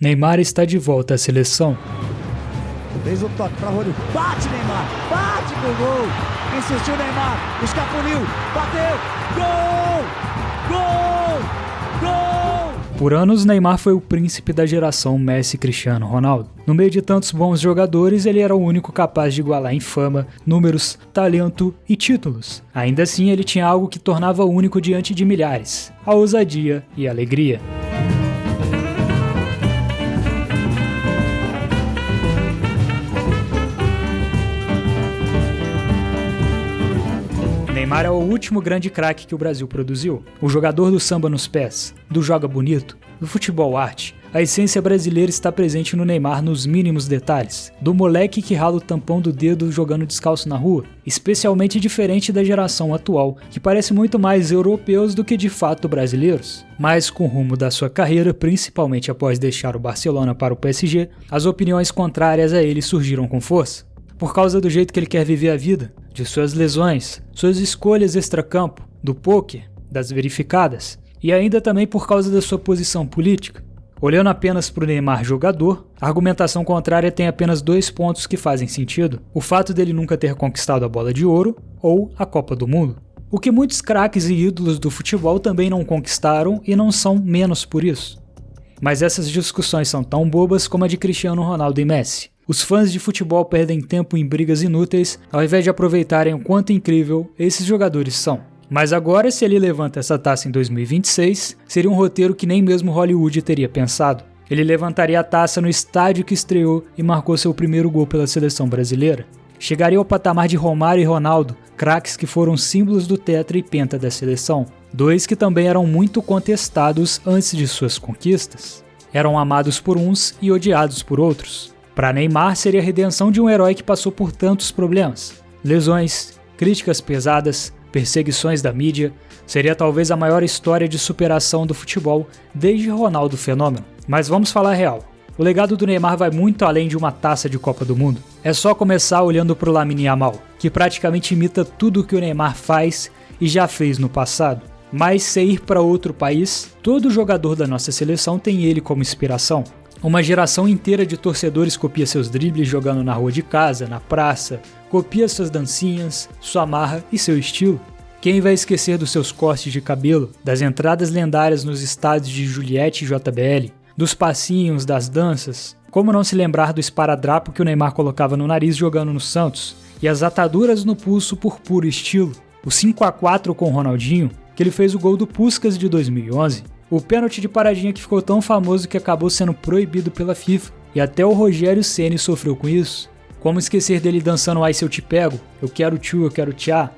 Neymar está de volta à seleção. Fez o toque para Rodrigo. Bate, Neymar! Bate pro gol! Insistiu Neymar, escapuliu, bateu! Gol! Gol! Gol! Por anos, Neymar foi o príncipe da geração Messi e Cristiano Ronaldo. No meio de tantos bons jogadores, ele era o único capaz de igualar em fama, números, talento e títulos. Ainda assim, ele tinha algo que tornava único diante de milhares: a ousadia e a alegria. Neymar é o último grande craque que o Brasil produziu. O jogador do samba nos pés, do joga bonito, do futebol arte. A essência brasileira está presente no Neymar nos mínimos detalhes. Do moleque que rala o tampão do dedo jogando descalço na rua. Especialmente diferente da geração atual, que parece muito mais europeus do que de fato brasileiros. Mas com o rumo da sua carreira, principalmente após deixar o Barcelona para o PSG, as opiniões contrárias a ele surgiram com força. Por causa do jeito que ele quer viver a vida, de suas lesões, suas escolhas extracampo, do pôquer, das verificadas, e ainda também por causa da sua posição política. Olhando apenas para o Neymar jogador, a argumentação contrária tem apenas 2 pontos que fazem sentido: o fato dele nunca ter conquistado a bola de ouro ou a Copa do Mundo. O que muitos craques e ídolos do futebol também não conquistaram e não são menos por isso. Mas essas discussões são tão bobas como a de Cristiano Ronaldo e Messi. Os fãs de futebol perdem tempo em brigas inúteis ao invés de aproveitarem o quanto incrível esses jogadores são. Mas agora, se ele levanta essa taça em 2026, seria um roteiro que nem mesmo Hollywood teria pensado. Ele levantaria a taça no estádio que estreou e marcou seu primeiro gol pela seleção brasileira. Chegaria ao patamar de Romário e Ronaldo, craques que foram símbolos do tetra e penta da seleção. 2 que também eram muito contestados antes de suas conquistas. Eram amados por uns e odiados por outros. Para Neymar, seria a redenção de um herói que passou por tantos problemas. Lesões, críticas pesadas, perseguições da mídia. Seria talvez a maior história de superação do futebol desde Ronaldo Fenômeno. Mas vamos falar real. O legado do Neymar vai muito além de uma taça de Copa do Mundo. É só começar olhando para o Lamine Yamal, que praticamente imita tudo o que o Neymar faz e já fez no passado. Mas se ir para outro país, todo jogador da nossa seleção tem ele como inspiração. Uma geração inteira de torcedores copia seus dribles jogando na rua de casa, na praça, copia suas dancinhas, sua marra e seu estilo. Quem vai esquecer dos seus cortes de cabelo, das entradas lendárias nos estádios de Juliette e JBL, dos passinhos, das danças? Como não se lembrar do esparadrapo que o Neymar colocava no nariz jogando no Santos, e as ataduras no pulso por puro estilo? O 5-4 com o Ronaldinho, que ele fez o gol do Puskás de 2011. O pênalti de paradinha que ficou tão famoso que acabou sendo proibido pela FIFA, e até o Rogério Ceni sofreu com isso. Como esquecer dele dançando Ai Se Eu Te Pego, Eu Quero Tchu, Eu Quero Tchá,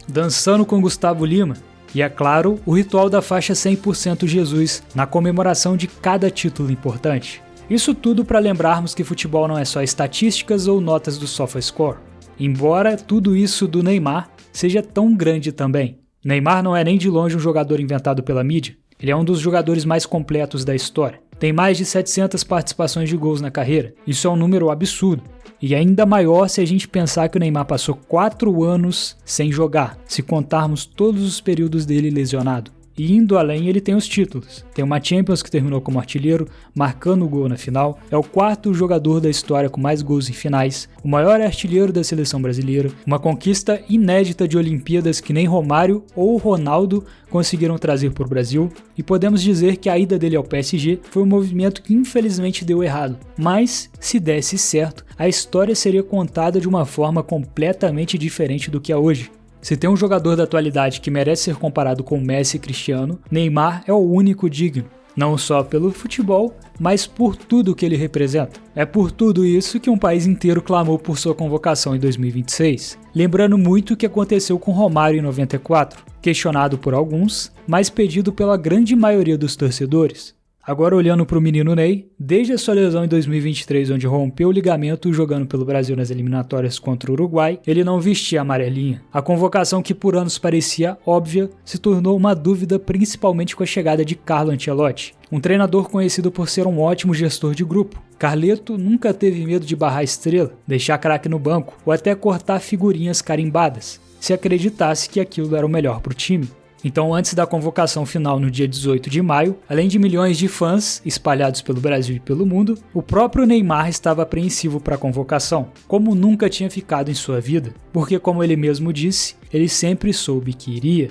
dançando com Gustavo Lima, e é claro, o ritual da faixa 100% Jesus na comemoração de cada título importante. Isso tudo para lembrarmos que futebol não é só estatísticas ou notas do SofaScore, embora tudo isso do Neymar seja tão grande também. Neymar não é nem de longe um jogador inventado pela mídia. Ele é um dos jogadores mais completos da história. Tem mais de 700 participações de gols na carreira. Isso é um número absurdo. E ainda maior se a gente pensar que o Neymar passou 4 anos sem jogar, se contarmos todos os períodos dele lesionado. E indo além, ele tem os títulos. Tem uma Champions que terminou como artilheiro, marcando o gol na final. É o 4º jogador da história com mais gols em finais. O maior artilheiro da seleção brasileira. Uma conquista inédita de Olimpíadas que nem Romário ou Ronaldo conseguiram trazer para o Brasil. E podemos dizer que a ida dele ao PSG foi um movimento que infelizmente deu errado. Mas, se desse certo, a história seria contada de uma forma completamente diferente do que é hoje. Se tem um jogador da atualidade que merece ser comparado com Messi e Cristiano, Neymar é o único digno. Não só pelo futebol, mas por tudo que ele representa. É por tudo isso que um país inteiro clamou por sua convocação em 2026. Lembrando muito o que aconteceu com Romário em 94, questionado por alguns, mas pedido pela grande maioria dos torcedores. Agora olhando para o menino Ney, desde a sua lesão em 2023, onde rompeu o ligamento jogando pelo Brasil nas eliminatórias contra o Uruguai, ele não vestia a amarelinha. A convocação que por anos parecia óbvia se tornou uma dúvida principalmente com a chegada de Carlo Ancelotti, um treinador conhecido por ser um ótimo gestor de grupo. Carleto nunca teve medo de barrar a estrela, deixar craque no banco ou até cortar figurinhas carimbadas, se acreditasse que aquilo era o melhor para o time. Então, antes da convocação final no dia 18 de maio, além de milhões de fãs espalhados pelo Brasil e pelo mundo, o próprio Neymar estava apreensivo para a convocação, como nunca tinha ficado em sua vida, porque, como ele mesmo disse, ele sempre soube que iria.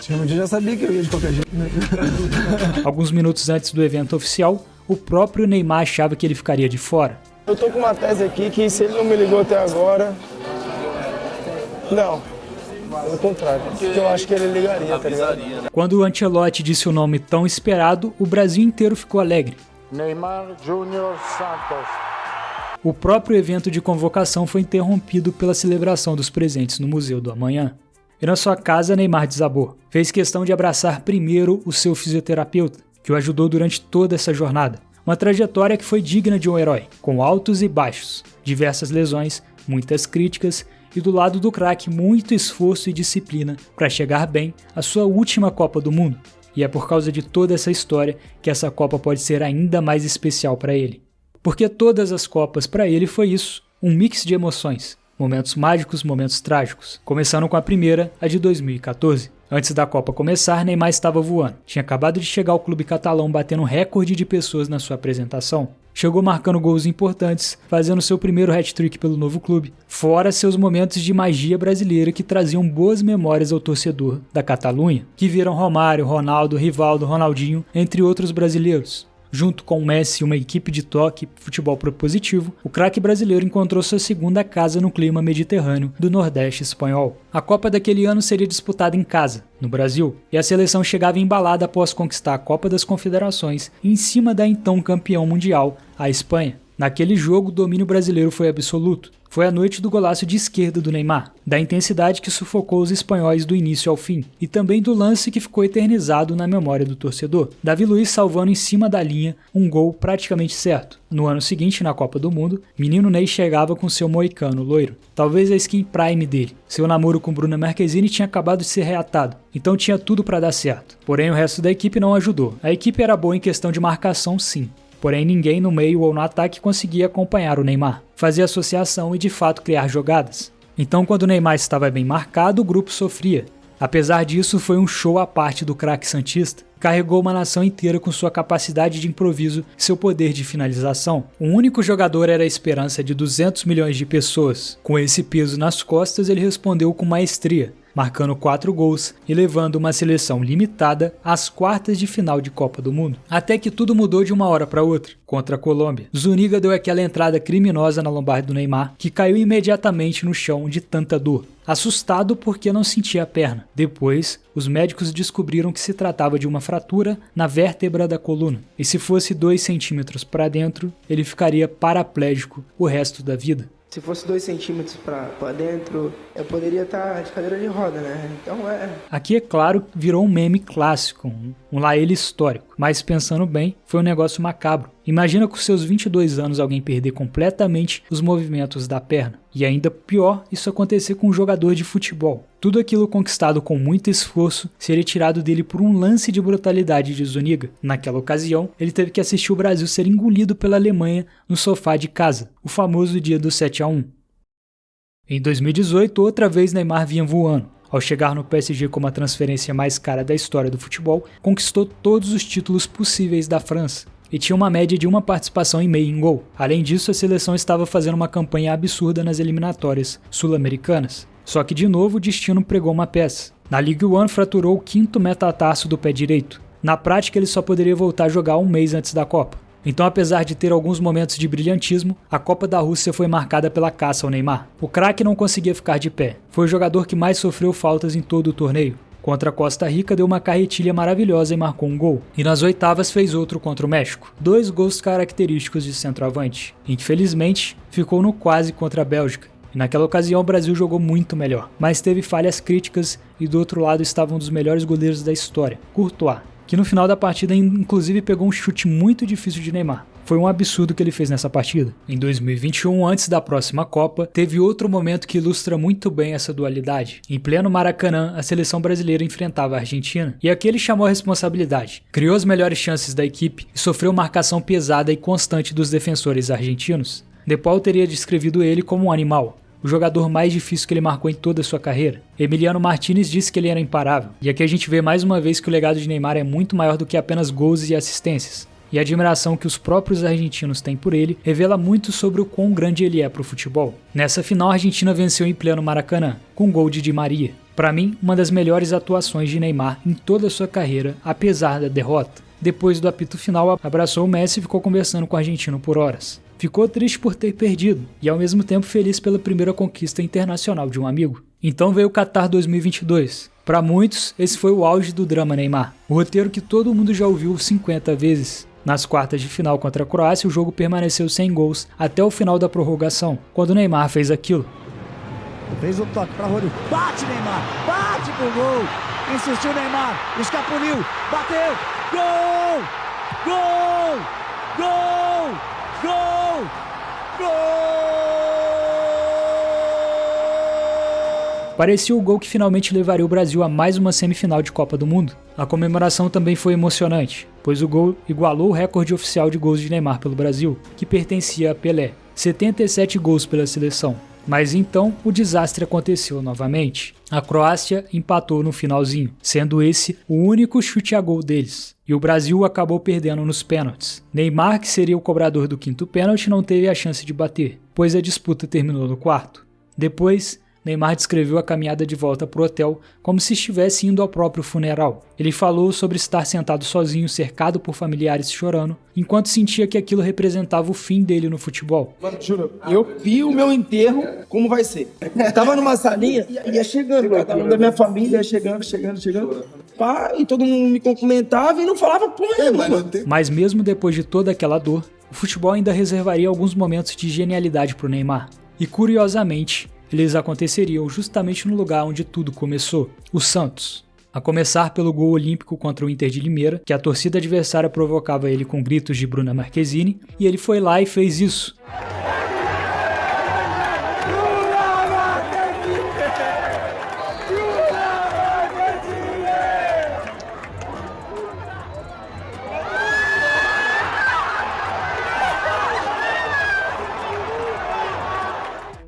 Eu já sabia que eu ia de qualquer jeito, né? Alguns minutos antes do evento oficial, o próprio Neymar achava que ele ficaria de fora. Eu tô com uma tese aqui que se ele não me ligou até agora... Não, pelo contrário, porque eu acho que ele ligaria, tá ligado? Quando o Ancelotti disse o nome tão esperado, o Brasil inteiro ficou alegre. Neymar Júnior Santos. O próprio evento de convocação foi interrompido pela celebração dos presentes no Museu do Amanhã. E na sua casa, Neymar desabou. Fez questão de abraçar primeiro o seu fisioterapeuta, que o ajudou durante toda essa jornada. Uma trajetória que foi digna de um herói, com altos e baixos, diversas lesões, muitas críticas e do lado do craque muito esforço e disciplina para chegar bem à sua última Copa do Mundo. E é por causa de toda essa história que essa Copa pode ser ainda mais especial para ele. Porque todas as Copas para ele foi isso, um mix de emoções, momentos mágicos, momentos trágicos, começando com a primeira, a de 2014. Antes da Copa começar, Neymar estava voando. Tinha acabado de chegar ao clube catalão batendo um recorde de pessoas na sua apresentação. Chegou marcando gols importantes, fazendo seu primeiro hat-trick pelo novo clube, fora seus momentos de magia brasileira que traziam boas memórias ao torcedor da Catalunha, que viram Romário, Ronaldo, Rivaldo, Ronaldinho, entre outros brasileiros. Junto com o Messi e uma equipe de toque futebol propositivo, o craque brasileiro encontrou sua segunda casa no clima mediterrâneo do Nordeste espanhol. A Copa daquele ano seria disputada em casa, no Brasil, e a seleção chegava embalada após conquistar a Copa das Confederações em cima da então campeão mundial, a Espanha. Naquele jogo, o domínio brasileiro foi absoluto. Foi a noite do golaço de esquerda do Neymar, da intensidade que sufocou os espanhóis do início ao fim, e também do lance que ficou eternizado na memória do torcedor. Davi Luiz salvando em cima da linha um gol praticamente certo. No ano seguinte, na Copa do Mundo, menino Ney chegava com seu moicano loiro, talvez a skin prime dele. Seu namoro com Bruna Marquezine tinha acabado de ser reatado, então tinha tudo para dar certo. Porém, o resto da equipe não ajudou. A equipe era boa em questão de marcação, sim. Porém, ninguém no meio ou no ataque conseguia acompanhar o Neymar, fazer associação e de fato criar jogadas. Então, quando o Neymar estava bem marcado, o grupo sofria. Apesar disso, foi um show à parte do craque santista. Carregou uma nação inteira com sua capacidade de improviso e seu poder de finalização. Um único jogador era a esperança de 200 milhões de pessoas. Com esse peso nas costas, ele respondeu com maestria, marcando 4 gols e levando uma seleção limitada às quartas de final de Copa do Mundo. Até que tudo mudou de uma hora para outra, contra a Colômbia. Zuniga deu aquela entrada criminosa na lombar do Neymar, que caiu imediatamente no chão de tanta dor, assustado porque não sentia a perna. Depois, os médicos descobriram que se tratava de uma fratura na vértebra da coluna, e se fosse 2 centímetros para dentro, ele ficaria paraplégico o resto da vida. Se fosse 2 centímetros pra dentro, eu poderia estar de cadeira de roda, né? Então Aqui, é claro, virou um meme clássico, um lá ele histórico. Mas pensando bem, foi um negócio macabro. Imagina com seus 22 anos alguém perder completamente os movimentos da perna. E ainda pior, isso acontecer com um jogador de futebol. Tudo aquilo conquistado com muito esforço seria tirado dele por um lance de brutalidade de Zuniga. Naquela ocasião, ele teve que assistir o Brasil ser engolido pela Alemanha no sofá de casa, o famoso dia do 7-1. Em 2018, outra vez Neymar vinha voando. Ao chegar no PSG como a transferência mais cara da história do futebol, conquistou todos os títulos possíveis da França e tinha uma média de uma participação e meia em gol. Além disso, a seleção estava fazendo uma campanha absurda nas eliminatórias sul-americanas. Só que de novo o destino pregou uma peça. Na Ligue 1 fraturou o 5º metatarso do pé direito. Na prática, ele só poderia voltar a jogar um mês antes da Copa. Então, apesar de ter alguns momentos de brilhantismo, a Copa da Rússia foi marcada pela caça ao Neymar. O craque não conseguia ficar de pé. Foi o jogador que mais sofreu faltas em todo o torneio. Contra a Costa Rica deu uma carretilha maravilhosa e marcou um gol. E nas oitavas fez outro contra o México. 2 gols característicos de centroavante. Infelizmente, ficou no quase contra a Bélgica. E naquela ocasião o Brasil jogou muito melhor, mas teve falhas críticas e do outro lado estava um dos melhores goleiros da história, Courtois, que no final da partida inclusive pegou um chute muito difícil de Neymar. Foi um absurdo que ele fez nessa partida. Em 2021, antes da próxima Copa, teve outro momento que ilustra muito bem essa dualidade. Em pleno Maracanã, a seleção brasileira enfrentava a Argentina, e aqui ele chamou a responsabilidade. Criou as melhores chances da equipe e sofreu marcação pesada e constante dos defensores argentinos. De Paul teria descrevido ele como um animal. o jogador mais difícil que ele marcou em toda a sua carreira. Emiliano Martinez disse que ele era imparável. E aqui a gente vê mais uma vez que o legado de Neymar é muito maior do que apenas gols e assistências. E a admiração que os próprios argentinos têm por ele revela muito sobre o quão grande ele é para o futebol. Nessa final, a Argentina venceu em pleno Maracanã, com gol de Di Maria. Para mim, uma das melhores atuações de Neymar em toda a sua carreira, apesar da derrota. Depois do apito final, abraçou o Messi e ficou conversando com o argentino por horas. Ficou triste por ter perdido, e ao mesmo tempo feliz pela primeira conquista internacional de um amigo. Então veio o Qatar 2022. Para muitos, esse foi o auge do drama Neymar. O roteiro que todo mundo já ouviu 50 vezes. Nas quartas de final contra a Croácia, o jogo permaneceu sem gols até o final da prorrogação, quando Neymar fez aquilo. Fez o toque para Rodrigo. Bate, Neymar. Bate pro gol. Insistiu Neymar. Escapuliu. Bateu. Gol! Gol! Gol! Gol! Gol! Parecia o gol que finalmente levaria o Brasil a mais uma semifinal de Copa do Mundo. A comemoração também foi emocionante, pois o gol igualou o recorde oficial de gols de Neymar pelo Brasil, que pertencia a Pelé, 77 gols pela seleção. Mas então o desastre aconteceu novamente. A Croácia empatou no finalzinho, sendo esse o único chute a gol deles. E o Brasil acabou perdendo nos pênaltis. Neymar, que seria o cobrador do quinto pênalti, não teve a chance de bater, pois a disputa terminou no quarto. Depois, Neymar descreveu a caminhada de volta para o hotel como se estivesse indo ao próprio funeral. Ele falou sobre estar sentado sozinho, cercado por familiares chorando, enquanto sentia que aquilo representava o fim dele no futebol. Mano, juro, eu vi o meu enterro como vai ser. Tava numa salinha, ia chegando, cada um da minha família, chegando. Pá, e todo mundo me cumprimentava e não falava porra nenhuma. Mas mesmo depois de toda aquela dor, o futebol ainda reservaria alguns momentos de genialidade para o Neymar. E curiosamente, eles aconteceriam justamente no lugar onde tudo começou, o Santos. A começar pelo gol olímpico contra o Inter de Limeira, que a torcida adversária provocava ele com gritos de Bruna Marquezine, e ele foi lá e fez isso.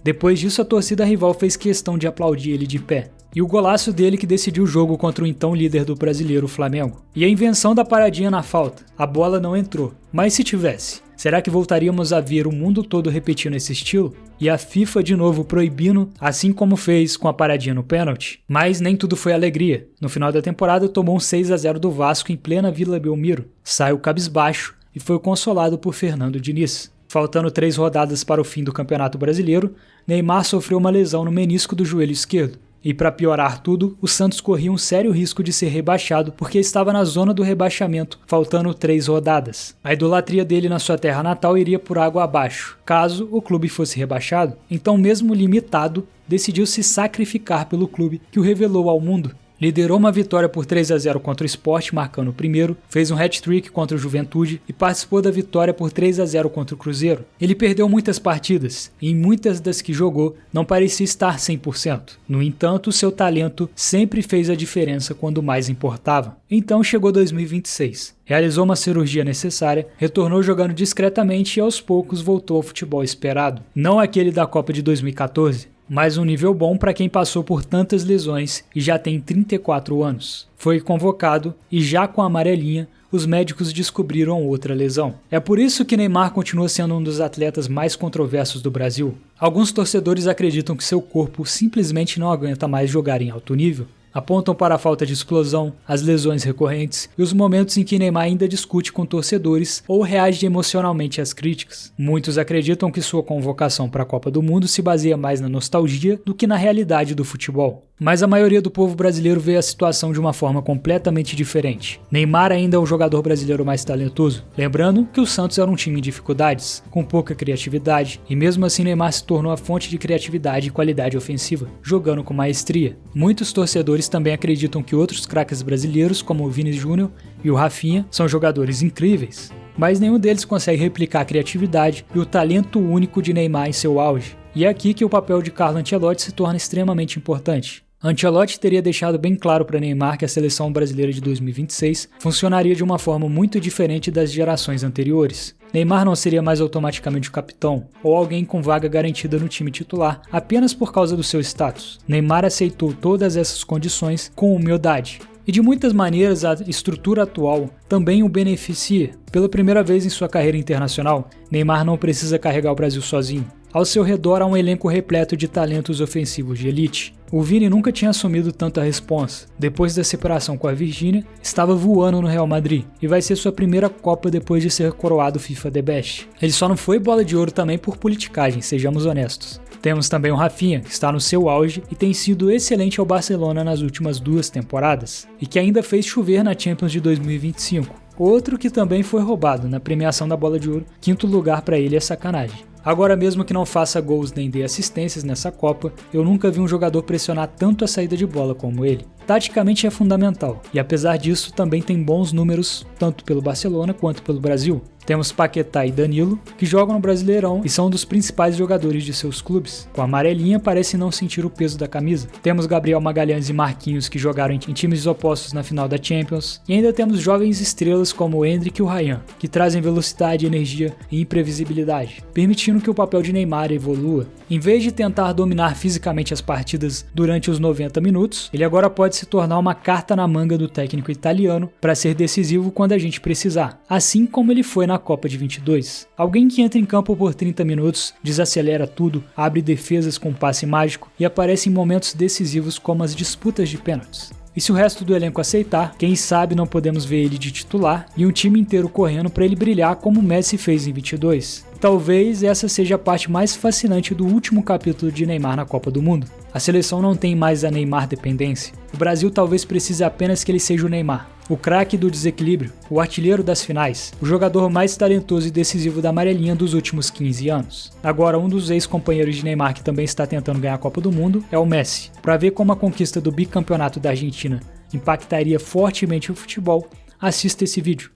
Depois disso, a torcida rival fez questão de aplaudir ele de pé. E o golaço dele que decidiu o jogo contra o então líder do brasileiro, o Flamengo. E a invenção da paradinha na falta. A bola não entrou. Mas se tivesse, será que voltaríamos a ver o mundo todo repetindo esse estilo? E a FIFA de novo proibindo, assim como fez com a paradinha no pênalti? Mas nem tudo foi alegria. No final da temporada tomou um 6-0 do Vasco em plena Vila Belmiro. Saiu cabisbaixo e foi consolado por Fernando Diniz. Faltando 3 rodadas para o fim do Campeonato Brasileiro, Neymar sofreu uma lesão no menisco do joelho esquerdo. E para piorar tudo, o Santos corria um sério risco de ser rebaixado porque estava na zona do rebaixamento, faltando 3 rodadas. A idolatria dele na sua terra natal iria por água abaixo, caso o clube fosse rebaixado. Então, mesmo limitado, decidiu se sacrificar pelo clube que o revelou ao mundo. Liderou uma vitória por 3-0 contra o Sport, marcando o primeiro, fez um hat-trick contra o Juventude e participou da vitória por 3-0 contra o Cruzeiro. Ele perdeu muitas partidas, e em muitas das que jogou não parecia estar 100%. No entanto, seu talento sempre fez a diferença quando mais importava. Então chegou 2026. Realizou uma cirurgia necessária, retornou jogando discretamente e aos poucos voltou ao futebol esperado. Não aquele da Copa de 2014. Mas um nível bom para quem passou por tantas lesões e já tem 34 anos. Foi convocado e já com a amarelinha, os médicos descobriram outra lesão. É por isso que Neymar continua sendo um dos atletas mais controversos do Brasil. Alguns torcedores acreditam que seu corpo simplesmente não aguenta mais jogar em alto nível. Apontam para a falta de explosão, as lesões recorrentes e os momentos em que Neymar ainda discute com torcedores ou reage emocionalmente às críticas. Muitos acreditam que sua convocação para a Copa do Mundo se baseia mais na nostalgia do que na realidade do futebol. Mas a maioria do povo brasileiro vê a situação de uma forma completamente diferente. Neymar ainda é o jogador brasileiro mais talentoso. Lembrando que o Santos era um time em dificuldades, com pouca criatividade, e mesmo assim Neymar se tornou a fonte de criatividade e qualidade ofensiva, jogando com maestria. Muitos torcedores também acreditam que outros craques brasileiros, como o Vini Júnior e o Rafinha, são jogadores incríveis, mas nenhum deles consegue replicar a criatividade e o talento único de Neymar em seu auge. E é aqui que o papel de Carlo Ancelotti se torna extremamente importante. Ancelotti teria deixado bem claro para Neymar que a seleção brasileira de 2026 funcionaria de uma forma muito diferente das gerações anteriores. Neymar não seria mais automaticamente o capitão, ou alguém com vaga garantida no time titular, apenas por causa do seu status. Neymar aceitou todas essas condições com humildade. E de muitas maneiras a estrutura atual também o beneficia. Pela primeira vez em sua carreira internacional, Neymar não precisa carregar o Brasil sozinho. Ao seu redor há um elenco repleto de talentos ofensivos de elite. O Vini nunca tinha assumido tanta responsa. Depois da separação com a Virgínia, estava voando no Real Madrid e vai ser sua primeira Copa depois de ser coroado FIFA The Best. Ele só não foi bola de ouro também por politicagem, sejamos honestos. Temos também o Rafinha, que está no seu auge e tem sido excelente ao Barcelona nas últimas 2 temporadas, e que ainda fez chover na Champions de 2025. Outro que também foi roubado na premiação da Bola de Ouro, 5º lugar para ele é sacanagem. Agora, mesmo que não faça gols nem dê assistências nessa Copa, eu nunca vi um jogador pressionar tanto a saída de bola como ele. Taticamente é fundamental, e apesar disso também tem bons números tanto pelo Barcelona quanto pelo Brasil. Temos Paquetá e Danilo, que jogam no Brasileirão e são um dos principais jogadores de seus clubes. Com a amarelinha parece não sentir o peso da camisa. Temos Gabriel Magalhães e Marquinhos, que jogaram em times opostos na final da Champions. E ainda temos jovens estrelas como o Endrick e o Ryan, que trazem velocidade, energia e imprevisibilidade, permitindo que o papel de Neymar evolua. Em vez de tentar dominar fisicamente as partidas durante os 90 minutos, ele agora pode se tornar uma carta na manga do técnico italiano para ser decisivo quando a gente precisar, assim como ele foi na Copa de 22. Alguém que entra em campo por 30 minutos, desacelera tudo, abre defesas com passe mágico e aparece em momentos decisivos como as disputas de pênaltis. E se o resto do elenco aceitar, quem sabe não podemos ver ele de titular e um time inteiro correndo para ele brilhar como o Messi fez em 22. Talvez essa seja a parte mais fascinante do último capítulo de Neymar na Copa do Mundo. A seleção não tem mais a Neymar dependência. O Brasil talvez precise apenas que ele seja o Neymar. O craque do desequilíbrio, o artilheiro das finais, o jogador mais talentoso e decisivo da amarelinha dos últimos 15 anos. Agora, um dos ex-companheiros de Neymar que também está tentando ganhar a Copa do Mundo é o Messi. Para ver como a conquista do bicampeonato da Argentina impactaria fortemente o futebol, assista esse vídeo.